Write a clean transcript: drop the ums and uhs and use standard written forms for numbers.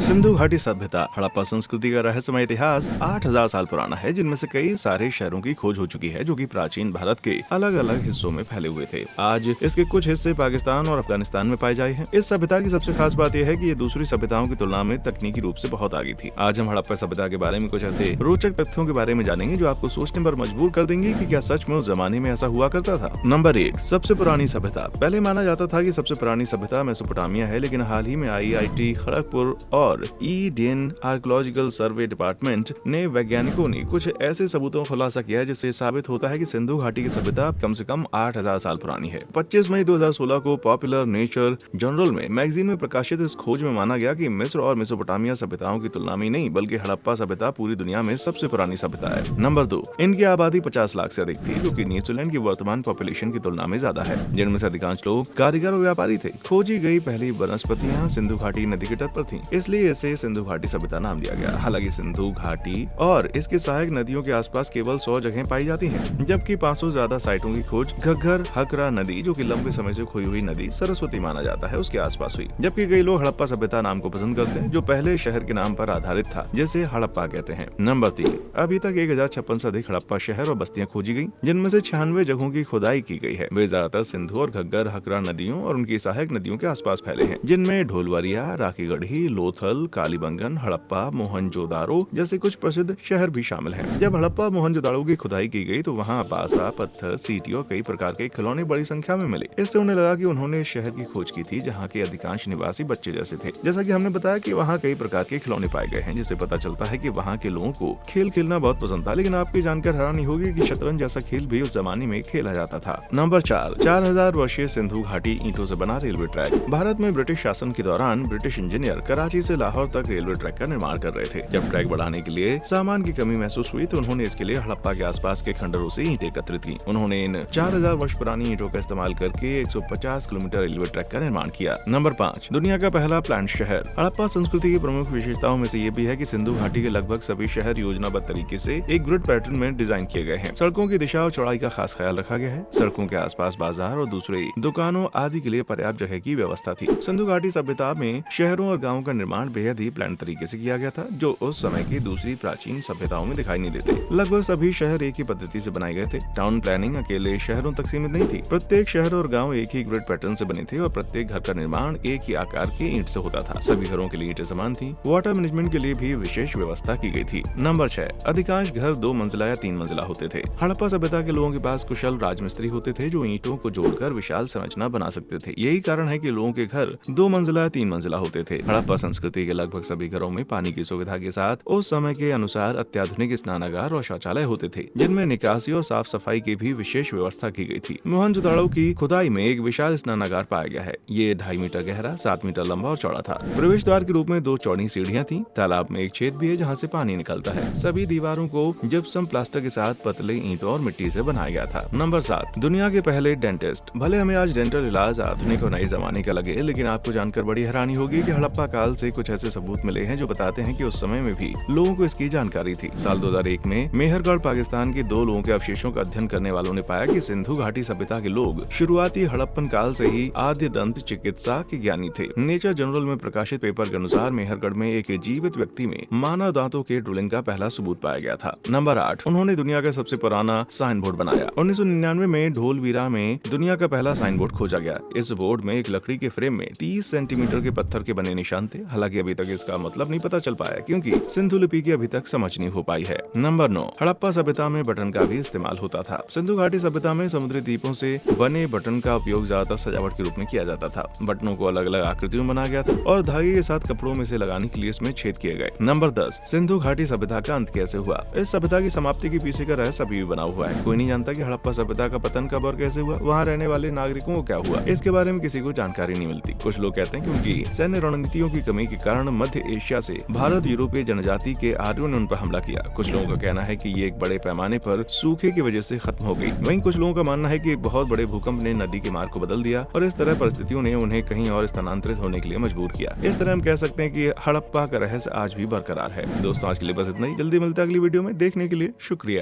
सिंधु घाटी सभ्यता हड़प्पा संस्कृति का रहस्यमय इतिहास 8000 साल पुराना है, जिनमें से कई सारे शहरों की खोज हो चुकी है जो कि प्राचीन भारत के अलग अलग हिस्सों में फैले हुए थे। आज इसके कुछ हिस्से पाकिस्तान और अफगानिस्तान में पाए जाए हैं। इस सभ्यता की सबसे खास बात यह है कि ये दूसरी सभ्यताओं की तुलना में तकनीकी रूप से बहुत आगे थी। आज हम हड़प्पा सभ्यता के बारे में कुछ ऐसे रोचक तथ्यों के बारे में जानेंगे जो आपको सोचने पर मजबूर कर देंगे कि क्या सच में उस जमाने में ऐसा हुआ करता था। नंबर 1, सबसे पुरानी सभ्यता। पहले माना जाता था कि सबसे पुरानी सभ्यता मेसोपोटामिया है, लेकिन हाल ही में IIT खड़गपुर और इंडियन आर्कियोलॉजिकल सर्वे डिपार्टमेंट ने वैज्ञानिकों ने कुछ ऐसे सबूतों का खुलासा किया है जिससे साबित होता है कि सिंधु घाटी की सभ्यता कम से कम 8000 साल पुरानी है। 25 मई 2016 को पॉपुलर नेचर जर्नल में मैगजीन में प्रकाशित इस खोज में माना गया कि मिस्र और मेसोपोटामिया सभ्यताओं की तुलना में नहीं बल्कि हड़प्पा सभ्यता पूरी दुनिया में सबसे पुरानी सभ्यता है। नंबर 2, इनकी आबादी 50 लाख से अधिक थी, जो कि न्यूजीलैंड की वर्तमान पॉपुलेशन की तुलना में ज्यादा है, जिनमें से अधिकांश लोग कारीगर और व्यापारी थे। खोजी गई पहली वनस्पतियां सिंधु घाटी नदी के तट पर थीं, इसलिए इसे सिंधु घाटी सभ्यता नाम दिया गया। हालांकि सिंधु घाटी और इसके सहायक नदियों के आसपास केवल 100 जगहें पाई जाती हैं, जबकि 500 ज्यादा साइटों की खोज घग्गर हकरा नदी, जो कि लंबे समय से खोई हुई नदी सरस्वती माना जाता है, उसके आसपास हुई। जबकि कई लोग हड़प्पा सभ्यता नाम को पसंद करते हैं, जो पहले शहर के नाम पर आधारित था, जिसे हड़प्पा कहते हैं। नंबर 3, अभी तक 1056 से अधिक हड़प्पा शहर और बस्तियां खोजी गई, जिनमें से 96 जगहों की खुदाई की गई है। वे ज्यादातर सिंधु और घग्गर हकरा नदियों और उनकी सहायक नदियों के आसपास फैले हैं, जिनमें ढोलवरिया, राखीगढ़ी, लोथल, कालीबंगन, हड़प्पा, मोहनजोदारो जैसे कुछ प्रसिद्ध शहर भी शामिल हैं। जब हड़प्पा मोहनजोदारो की खुदाई की गई तो वहां बासा, पत्थर, सीटी और कई प्रकार के खिलौने बड़ी संख्या में मिले। इससे उन्हें लगा कि उन्होंने शहर की खोज की थी जहां के अधिकांश निवासी बच्चे जैसे थे। जैसा कि हमने बताया कि वहां कई प्रकार के खिलौने पाए गए हैं, जिससे पता चलता है कि वहां के लोगों को खेल खेलना बहुत पसंद था। लेकिन आपकी जानकर हैरानी होगी कि शतरंज जैसा खेल भी उस जमाने में खेला जाता था। नंबर 4, 4000 वर्षीय सिंधु घाटी ईंटों से बना रेलवे ट्रैक। भारत में ब्रिटिश शासन के दौरान ब्रिटिश इंजीनियर कराची से लाहौर तक रेलवे ट्रैक का निर्माण कर रहे थे। जब ट्रैक बढ़ाने के लिए सामान की कमी महसूस हुई तो उन्होंने इसके लिए हड़प्पा के आसपास के खंडरों से ईंटें एकत्रित की। उन्होंने इन 4000 वर्ष पुरानी ईंटों का इस्तेमाल करके 150 किलोमीटर रेलवे ट्रैक का निर्माण किया। नंबर 5, दुनिया का पहला प्लान्ड शहर। हड़प्पा संस्कृति की प्रमुख विशेषताओं में से ये भी है कि सिंधु घाटी के लगभग सभी शहर योजनाबद्ध तरीके से एक ग्रिड पैटर्न में डिजाइन किए गए हैं। सड़कों की दिशा और चौड़ाई का खास ख्याल रखा गया है। सड़कों के आसपास बाजार और दूसरे दुकानों आदि के लिए पर्याप्त जगह की व्यवस्था थी। सिंधु घाटी सभ्यता में शहरों और गाँवों का निर्माण बेहद ही प्लान तरीके से किया गया था, जो उस समय की दूसरी प्राचीन सभ्यताओं में दिखाई नहीं देते। लगभग सभी शहर एक ही पद्धति से बनाए गए थे। टाउन प्लानिंग अकेले शहरों तक सीमित नहीं थी। प्रत्येक शहर और गांव एक ही ग्रिड पैटर्न से बने थे और प्रत्येक घर का निर्माण एक ही आकार के ईंट से होता था। सभी घरों के लिए ईंटें समान थी। वाटर मैनेजमेंट के लिए भी विशेष व्यवस्था की गई थी। नंबर 6, अधिकांश घर 2 मंजिला या 3 मंजिला होते थे। हड़प्पा सभ्यता के लोगों के पास कुशल राजमिस्त्री होते थे जो ईंटों को जोड़कर विशाल संरचना बना सकते थे। यही कारण है कि लोगों के घर 2 मंजिला या 3 मंजिला होते थे। हड़प्पा संस्कृति के लगभग सभी घरों में पानी की सुविधा के साथ उस समय के अनुसार अत्याधुनिक स्नानागार और शौचालय होते थे, जिनमें निकासी और साफ सफाई की भी विशेष व्यवस्था की गई थी। मोहनजोदाड़ो की खुदाई में एक विशाल स्नानागार पाया गया है। ये 2.5 मीटर गहरा, 7 मीटर लंबा और चौड़ा था। प्रवेश द्वार के रूप में 2 चौड़ी सीढ़ियां थी। तालाब में एक छेद भी है जहां से पानी निकलता है। सभी दीवारों को जिप्सम प्लास्टर के साथ पतले ईंटों और मिट्टी से बनाया गया था। नंबर 7, दुनिया के पहले डेंटिस्ट। भले हमें आज डेंटल इलाज आधुनिक और नए जमाने का लगे, लेकिन आपको जानकर बड़ी हैरानी होगी कि हड़प्पा काल से कुछ ऐसे सबूत मिले हैं जो बताते हैं कि उस समय में भी लोगों को इसकी जानकारी थी। साल 2001 में मेहरगढ़ पाकिस्तान के 2 लोगों के अवशेषों का अध्ययन करने वालों ने पाया कि सिंधु घाटी सभ्यता के लोग शुरुआती हड़प्पन काल से ही आद्य दंत चिकित्सा के ज्ञानी थे। नेचर जर्नल में प्रकाशित पेपर के अनुसार मेहरगढ़ में एक जीवित व्यक्ति में मानव दांतों के ड्रिलिंग का पहला सबूत पाया गया था। नंबर 8, उन्होंने दुनिया का सबसे पुराना साइन बोर्ड बनाया। 1999 में ढोलवीरा में दुनिया का पहला साइन बोर्ड खोजा गया। इस बोर्ड में एक लकड़ी के फ्रेम में 30 सेंटीमीटर के पत्थर के बने निशान थे। हालांकि अभी तक इसका मतलब नहीं पता चल पाया, क्योंकि सिंधु लिपि की अभी तक समझ नहीं हो पाई है। नंबर 9, हड़प्पा सभ्यता में बटन का भी इस्तेमाल होता था। सिंधु घाटी सभ्यता में समुद्री द्वीपों से बने बटन का उपयोग ज्यादातर सजावट के रूप में किया जाता था। बटनों को अलग अलग आकृतियों में बनाया गया था और धागे के साथ कपड़ों में से लगाने के लिए इसमें छेद किए गए। नंबर 10, सिंधु घाटी सभ्यता का अंत कैसे हुआ। इस सभ्यता की समाप्ति के पीछे का रहस्य अभी भी बना हुआ है। कोई नहीं जानता कि हड़प्पा सभ्यता का पतन कब और कैसे हुआ, वहाँ रहने वाले नागरिकों को क्या हुआ, इसके बारे में किसी को जानकारी नहीं मिलती। कुछ लोग कहते हैं कि उनकी सैन्य रणनीतियों की कमी के कारण मध्य एशिया से भारत यूरोपीय जनजाति के आर्यों ने उन पर हमला किया। कुछ लोगों का कहना है कि ये एक बड़े पैमाने पर सूखे की वजह से खत्म हो गई। वहीं कुछ लोगों का मानना है कि एक बहुत बड़े भूकंप ने नदी के मार्ग को बदल दिया और इस तरह परिस्थितियों ने उन्हें कहीं और स्थानांतरित होने के लिए मजबूर किया। इस तरह हम कह सकते हैं कि हड़प्पा का रहस्य आज भी बरकरार है। दोस्तों, आज के लिए बस इतना ही। जल्दी मिलते हैं अगली वीडियो में। देखने के लिए शुक्रिया।